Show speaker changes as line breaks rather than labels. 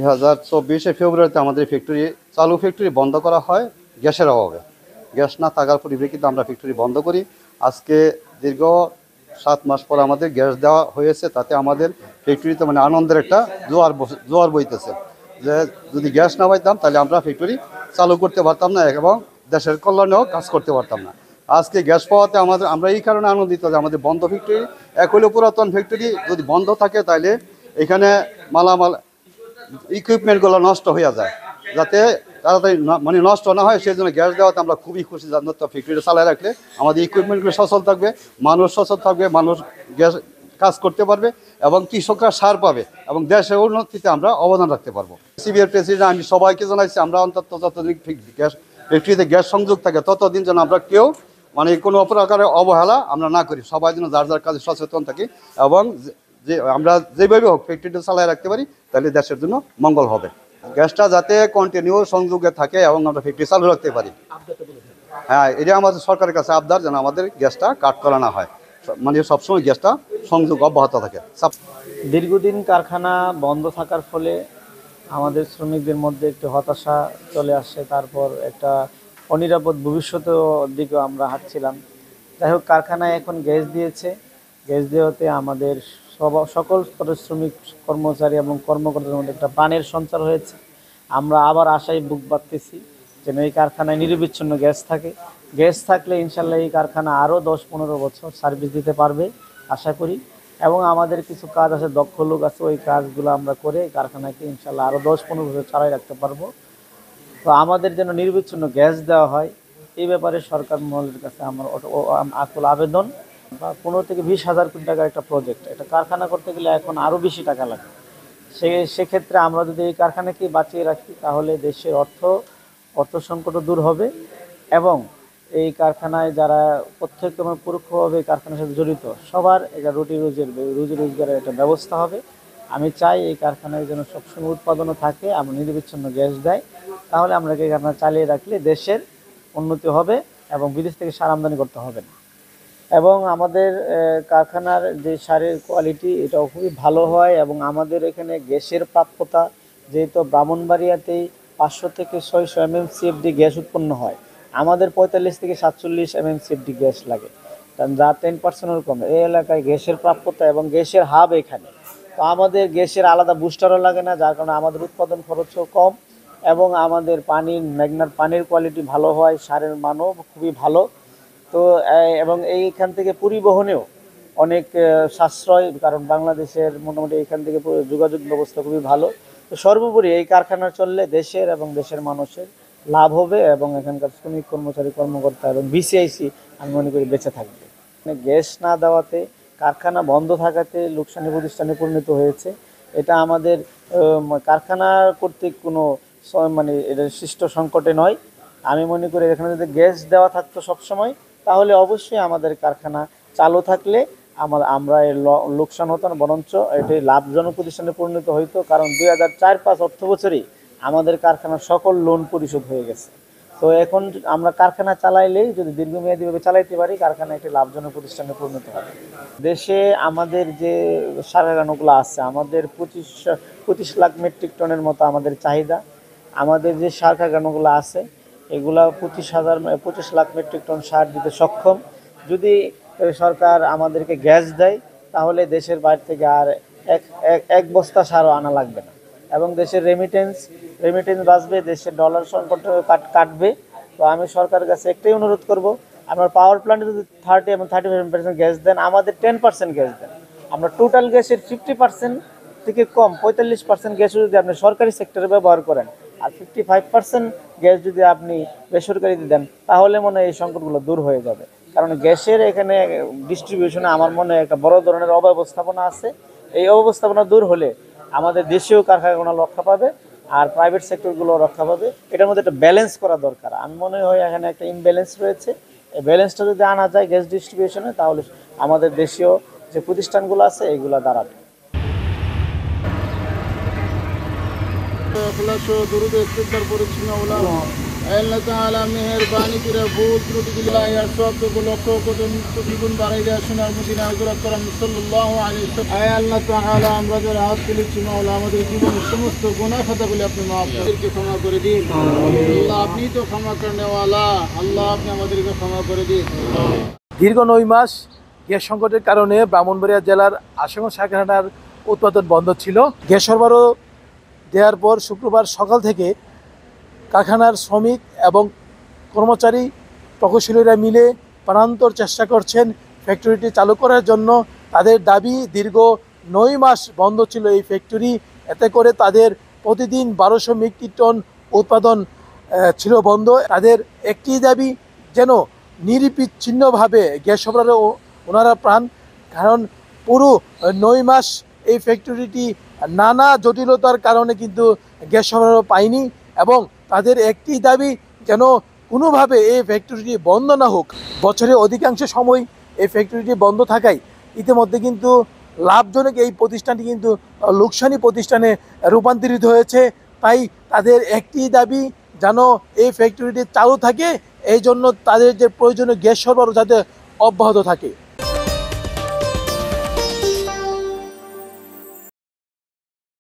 2024 ফেব্রুয়ারিতে আমাদের ফ্যাক্টরি বন্ধ করা হয় গ্যাসের অভাবে। গ্যাস না থাকার পরিপ্রেক্ষিতে আমরা ফ্যাক্টরি বন্ধ করি। আজকে দীর্ঘ 7 মাস পর আমাদের গ্যাস দেওয়া হয়েছে। তাতে আমাদের ফ্যাক্টরিতে মানে আনন্দের একটা জোয়ার বইতেছে, যে যদি গ্যাস না পাইতাম তাহলে আমরা ফ্যাক্টরি চালু করতে পারতাম না এবং দেশের কল্যাণেও কাজ করতে পারতাম না। আজকে গ্যাস পাওয়াতে আমরা এই কারণে আনন্দিত যে আমাদের বন্ধ ফ্যাক্টরি, এক হইলেও পুরাতন ফ্যাক্টরি যদি বন্ধ থাকে তাহলে এখানে মালামাল ইকুইপমেন্টগুলো নষ্ট হয়ে যায়, যাতে তাড়াতাড়ি মানে নষ্ট না হয় সেই জন্য গ্যাস দেওয়াতে আমরা খুবই খুশি। ফ্যাক্টরিটা চালায় রাখলে আমাদের ইকুইপমেন্টগুলো সচল থাকবে, মানুষ সচল থাকবে, মানুষ গ্যাস কাজ করতে পারবে এবং কৃষকরা সার পাবে এবং দেশের উন্নতিতে আমরা অবদান রাখতে পারবো। সিবিআর প্রেসিডেন্ট আমি সবাইকে জানাইছি, আমরা অন্তত যতদিন ফ্যাক্টরিতে গ্যাস সংযোগ থাকে ততদিন যেন আমরা কেউ মানে কোনো প্রকারের অবহেলা আমরা না করি, সবাই যেন যার যার কাজে সচেতন থাকি এবং যে আমরা যেভাবে হোক ফ্যাক্টরিটা চালায় রাখতে পারি, তাহলে দেশের জন্য মঙ্গল হবে। গ্যাসটা যাতে কন্টিনিউ সংযোগে থাকে এবং আমরা ফ্যাক্টরি চালু রাখতে পারি। হ্যাঁ, এটা আমাদের সরকারের কাছে আবদার যেন আমাদের গ্যাসটা কাট করা না হয়, মানে সবসময় গ্যাসটা সংযোগ অব্যাহত থাকে।
দীর্ঘদিন কারখানা বন্ধ থাকার ফলে আমাদের শ্রমিকদের মধ্যে একটু হতাশা চলে আসছে, তারপর একটা অনিরাপদ ভবিষ্যতের দিকেও আমরা হাঁটছিলাম। যাই হোক, কারখানায় এখন গ্যাস দিয়েছে। গ্যাস দেওয়াতে আমাদের সকল স্তরের শ্রমিক, কর্মচারী এবং কর্মকর্তাদের মধ্যে একটা প্রাণের সঞ্চার হয়েছে। আমরা আবার আশায় বুক বাঁধতেছি যেন এই কারখানায় নিরবিচ্ছিন্ন গ্যাস থাকে। গ্যাস থাকলে ইনশাল্লাহ এই কারখানা আরও 10-15 বছর সার্ভিস দিতে পারবে আশা করি। এবং আমাদের কিছু কাজ আছে, দক্ষ লোক আছে, ওই কাজগুলো আমরা করে কারখানাকে ইনশাল্লাহ আরও 10-15 বছর চালাই রাখতে পারবো। তো আমাদের যেন নিরবিচ্ছিন্ন গ্যাস দেওয়া হয়, এই ব্যাপারে সরকার মহলের কাছে আমার আকুল আবেদন। বা 15 থেকে 20 হাজার কোটি টাকার একটা প্রজেক্ট, একটা কারখানা করতে গেলে এখন আরও বেশি টাকা লাগে। সেক্ষেত্রে আমরা যদি এই কারখানাকে বাঁচিয়ে রাখি তাহলে দেশের অর্থ সংকটও দূর হবে এবং এই কারখানায় যারা প্রত্যক্ষ এবং পরোক্ষভাবে কারখানার সাথে জড়িত সবার এটা রুজি রোজগারের একটা ব্যবস্থা হবে। আমি চাই এই কারখানায় যেন সবসময় উৎপাদনও থাকে, আমরা নিরবিচ্ছিন্ন গ্যাস দেয়, তাহলে আমরা এই কারখানা চালিয়ে রাখলে দেশের উন্নতি হবে এবং বিদেশ থেকে সার আমদানি করতে হবে না। এবং আমাদের কারখানার যে সারের কোয়ালিটি এটাও খুবই ভালো হয় এবং আমাদের এখানে গ্যাসের প্রাপ্যতা, যেহেতু ব্রাহ্মণবাড়িয়াতেই 500 থেকে 600 MMCFD গ্যাস উৎপন্ন হয়, আমাদের 45 থেকে 47 MMCFD গ্যাস লাগে, যা 10%-এর কমে। এই এলাকায় গ্যাসের প্রাপ্যতা এবং গ্যাসের হাব এখানে, তো আমাদের গ্যাসের আলাদা বুস্টারও লাগে না, যার কারণে আমাদের উৎপাদন খরচও কম এবং আমাদের মেঘনার পানির কোয়ালিটি ভালো হয়, সারের মানও খুবই ভালো। তো এবং এইখান থেকে পরিবহনেও অনেক সাশ্রয়, কারণ বাংলাদেশের মোটামুটি এখান থেকে যোগাযোগ ব্যবস্থা খুবই ভালো। তো সর্বোপরি এই কারখানা চললে দেশের এবং দেশের মানুষের লাভ হবে এবং এখানকার শ্রমিক, কর্মচারী, কর্মকর্তা এবং বিসিআইসি আমি মনে করি বেঁচে থাকবে। গ্যাস না দেওয়াতে, কারখানা বন্ধ থাকাতে লোকসানি প্রতিষ্ঠানে পরিণত হয়েছে। এটা আমাদের কারখানা কর্তৃক কোনো মানে এটা সৃষ্ট সংকটে নয়। আমি মনে করি এখানে যদি গ্যাস দেওয়া থাকতো সবসময়, তাহলে অবশ্যই আমাদের কারখানা চালু থাকলে আমরা এর লোকসান হতো না, বরঞ্চ এটি লাভজনক প্রতিষ্ঠানে পরিণত হইতো। কারণ 2004-05 অর্থ বছরই আমাদের কারখানার সকল লোন পরিশোধ হয়ে গেছে। তো এখন আমরা কারখানা চালাইলেই যদি দীর্ঘমেয়াদীভাবে চালাইতে পারি, কারখানা একটি লাভজনক প্রতিষ্ঠানে পরিণত হবে। দেশে আমাদের যে সার কারখানাগুলো আছে, আমাদের 25 লাখ মেট্রিক টনের মতো আমাদের চাহিদা। আমাদের যে সার কারখানাগুলো আছে এগুলা 25 লাখ মেট্রিক টন সার দিতে সক্ষম। যদি সরকার আমাদেরকে গ্যাস দেয় তাহলে দেশের বাইরে থেকে আর এক বস্তা সারও আনা লাগবে না এবং দেশের রেমিটেন্স বাঁচবে, দেশের ডলার সংকট কাটবে। তো আমি সরকারের কাছে একটাই অনুরোধ করব, আপনার পাওয়ার প্ল্যান্টে যদি 30 এবং 35% গ্যাস দেন, আমাদের 10% গ্যাস দেন। আমরা টোটাল গ্যাসের 50% থেকে কম 45% গ্যাস যদি আপনি সরকারি সেক্টরে ব্যবহার করেন আর 55% গ্যাস যদি আপনি বেসরকারিতে দেন, তাহলে মনে হয় এই সংকটগুলো দূর হয়ে যাবে। কারণ গ্যাসের এখানে ডিস্ট্রিবিউশনে আমার মনে হয় একটা বড় ধরনের অব্যবস্থাপনা আছে। এই অব্যবস্থাপনা দূর হলে আমাদের দেশীয় কারখানাগুলো রক্ষা পাবে আর প্রাইভেট সেক্টরগুলো রক্ষা পাবে। এটার মধ্যে একটা ব্যালেন্স করা দরকার। আমি মনে হয় এখানে একটা ইমব্যালেন্স রয়েছে। এই ব্যালেন্সটা যদি আনা যায় গ্যাস ডিস্ট্রিবিউশনে, তাহলে আমাদের দেশীয় যে প্রতিষ্ঠানগুলো আছে এগুলো দাঁড়াবে।
درود استقبال برسیم اولا আল্লাহ তাআলা মেহেরবানি করে ভুল ত্রুটিগুলো আর সবটুকু লক্ষ্য কোটি গুণ বাড়াই দেওয়া শোনার মদিনা হযরত করম সাল্লাল্লাহু আলাইহি ওয়াসাল্লাম। আয় আল্লাহ তাআলা আমরা যারা হাত তুলেছি মাওলা আমাদের জীবনের সমস্ত গুনাহ খাতাগুলো আপনি মাফ আমাদেরকে ক্ষমা করে দিন। আল্লাহ আপনি তো ক্ষমা করনেওয়ালা, আল্লাহ আপনি আমাদেরকে ক্ষমা করে দিন।
দীর্ঘ 9 মাস গ্যাস সংকটের কারণে ব্রাহ্মণবাড়িয়া জেলার আশুগঞ্জ কারখানার উৎপাদন বন্ধ ছিল। গ্যাস সরবরাহ দেওয়ার পর শুক্রবার সকাল থেকে কারখানার শ্রমিক এবং কর্মচারী প্রকৌশলীরা মিলে প্রাণান্তর চেষ্টা করছেন ফ্যাক্টরিটি চালু করার জন্য। তাদের দাবি দীর্ঘ 9 মাস বন্ধ ছিল এই ফ্যাক্টরি, এতে করে তাদের প্রতিদিন 1200 মেট্রিক টন উৎপাদন ছিল বন্ধ। তাদের একটি দাবি যেন নিরবিচ্ছিন্নভাবে গ্যাস সরবরাহ ওনারা প্রাণ, কারণ পুরো 9 মাস এই ফ্যাক্টরিটি নানা জটিলতার কারণে কিন্তু গ্যাস সরবরাহ পায়নি এবং তাদের একটি দাবি যেন কোনোভাবে এই ফ্যাক্টরিটি বন্ধ না হোক। বছরের অধিকাংশ সময় এই ফ্যাক্টরিটি বন্ধ থাকায় ইতিমধ্যে কিন্তু লাভজনক এই প্রতিষ্ঠানটি কিন্তু লোকসানি প্রতিষ্ঠানে রূপান্তরিত হয়েছে। তাই তাদের একটি দাবি যেন এই ফ্যাক্টরিটি চালু থাকে, এই জন্য তাদের যে প্রয়োজনীয় গ্যাস সরবরাহ যাতে অব্যাহত থাকে।